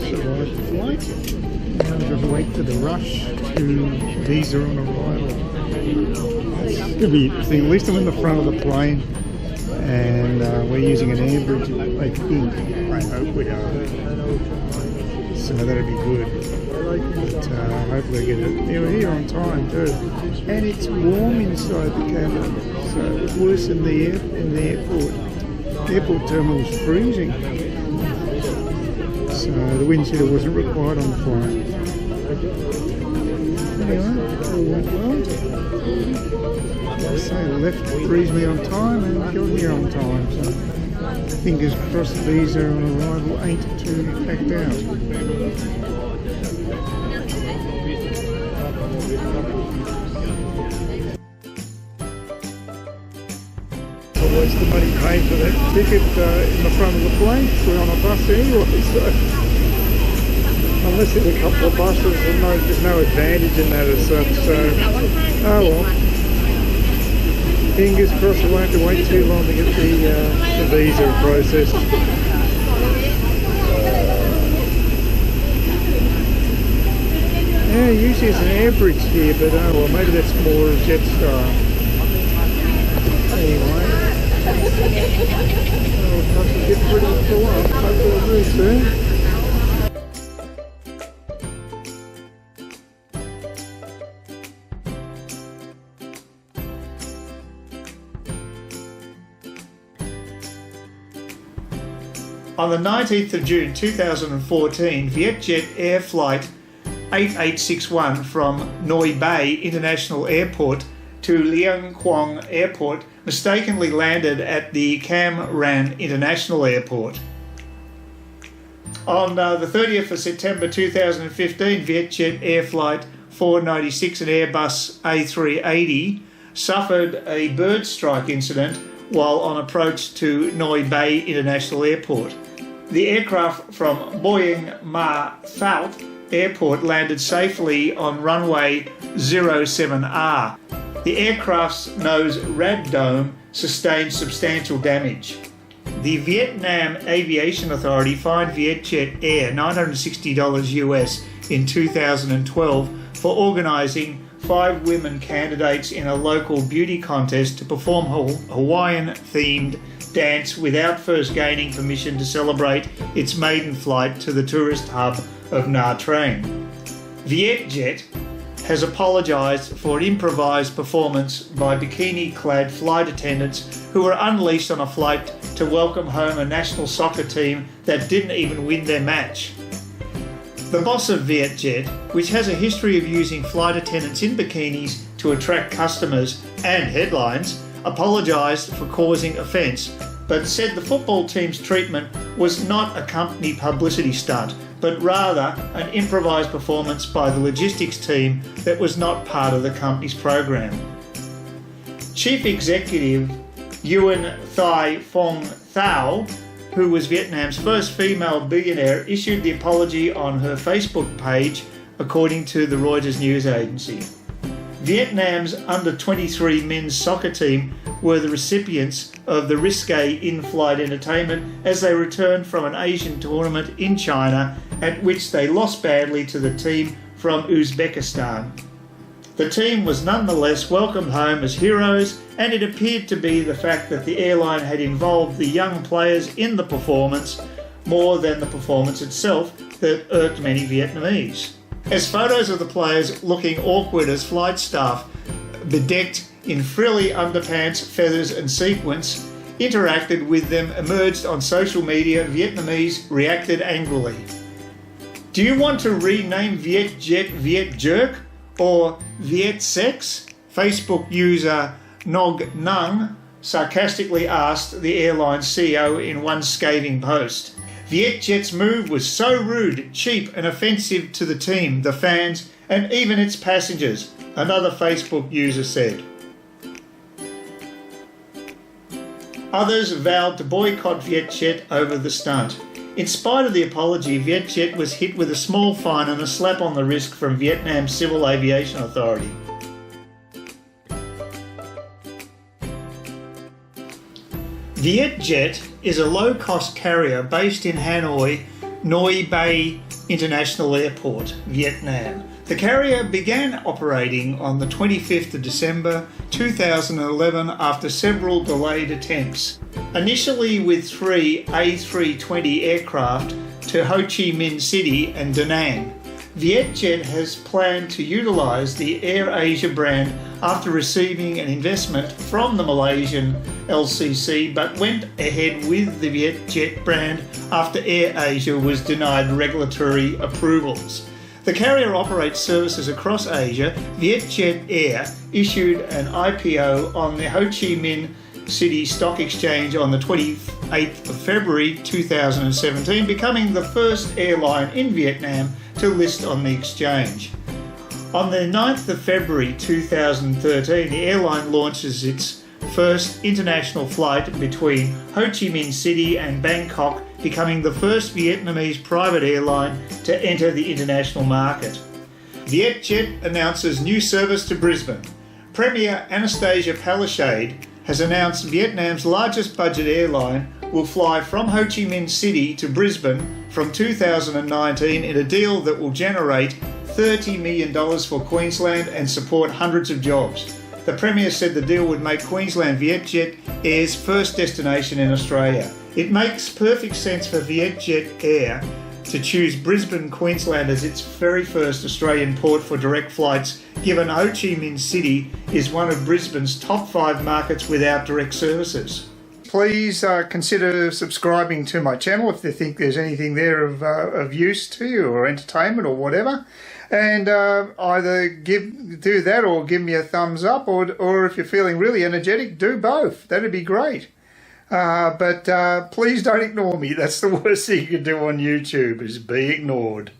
survived the flight. Now we've got to wait for the rush to visa on arrival. It's going to be interesting. At least I'm in the front of the plane, and we're using an air bridge, I think. I hope we are. So that'll be good. But hopefully I get it. Yeah, we're here on time too. And it's warm inside the cabin, so it's worse than in the airport. The airport terminal is freezing. So the wind cheater wasn't required on the flight. Anyway, all went well. As I say, left freeze me on time and got here on time. So fingers crossed visa on arrival ain't too packed out. Waste the money paid for that ticket in the front of the plane. We're on a bus anyway, so unless there's a couple of buses, there's no advantage in that as such. So, oh well. Fingers crossed we won't have to wait too long to get the visa processed. Yeah, usually it's an air bridge here, but oh well, maybe that's more Jetstar. Anyway. It'll get pretty full up. Hopefully it'll move soon. On the 19th of June 2014, Vietjet Air Flight 8861 from Noi Bay International Airport to Liang Quang Airport mistakenly landed at the Cam Ranh International Airport. On the 30th of September 2015, Vietjet Air Flight 496 and Airbus A380 suffered a bird strike incident while on approach to Noi Bay International Airport. The aircraft from Boeing Ma South Airport landed safely on runway 07R. The aircraft's nose rad dome sustained substantial damage. The Vietnam Aviation Authority fined Vietjet Air $960 US in 2012 for organising 5 women candidates in a local beauty contest to perform Hawaiian-themed dance without first gaining permission to celebrate its maiden flight to the tourist hub of Nha Trang. Vietjet has apologised for an improvised performance by bikini-clad flight attendants who were unleashed on a flight to welcome home a national soccer team that didn't even win their match. The boss of Vietjet, which has a history of using flight attendants in bikinis to attract customers and headlines, apologised for causing offence, but said the football team's treatment was not a company publicity stunt, but rather an improvised performance by the logistics team that was not part of the company's program. Chief Executive Nguyen Thai Phong Thao, who was Vietnam's first female billionaire, issued the apology on her Facebook page, according to the Reuters news agency. Vietnam's under-23 men's soccer team were the recipients of the risque in-flight entertainment as they returned from an Asian tournament in China, at which they lost badly to the team from Uzbekistan. The team was nonetheless welcomed home as heroes, and it appeared to be the fact that the airline had involved the young players in the performance more than the performance itself that irked many Vietnamese. As photos of the players looking awkward as flight staff, bedecked in frilly underpants, feathers and sequins, interacted with them emerged on social media, Vietnamese reacted angrily. Do you want to rename Vietjet Viet Jerk or Viet Sex? Facebook user Nog Nung sarcastically asked the airline's CEO in one scathing post. Vietjet's move was so rude, cheap and offensive to the team, the fans and even its passengers, another Facebook user said. Others vowed to boycott Vietjet over the stunt. In spite of the apology, Vietjet was hit with a small fine and a slap on the wrist from Vietnam's Civil Aviation Authority. Vietjet is a low-cost carrier based in Hanoi, Noi Bay International Airport, Vietnam. The carrier began operating on the 25th of December 2011 after several delayed attempts, initially with 3 A320 aircraft to Ho Chi Minh City and Da Nang. Vietjet has planned to utilise the AirAsia brand after receiving an investment from the Malaysian LCC, but went ahead with the Vietjet brand after AirAsia was denied regulatory approvals. The carrier operates services across Asia. Vietjet Air issued an IPO on the Ho Chi Minh City Stock Exchange on the 28th of February 2017, becoming the first airline in Vietnam to list on the exchange. On the 9th of February 2013, the airline launches its first international flight between Ho Chi Minh City and Bangkok, becoming the first Vietnamese private airline to enter the international market. Vietjet announces new service to Brisbane. Premier Anastasia Palaszczuk has announced Vietnam's largest budget airline will fly from Ho Chi Minh City to Brisbane from 2019 in a deal that will generate $30 million for Queensland and support hundreds of jobs. The Premier said the deal would make Queensland Vietjet Air's first destination in Australia. It makes perfect sense for Vietjet Air to choose Brisbane, Queensland as its very first Australian port for direct flights, given Ho Chi Minh City is one of Brisbane's top 5 markets without direct services. Please consider subscribing to my channel if you think there's anything there of use to you or entertainment or whatever. And either do that or give me a thumbs up, or if you're feeling really energetic, do both. That'd be great. But please don't ignore me. That's the worst thing you can do on YouTube, is be ignored.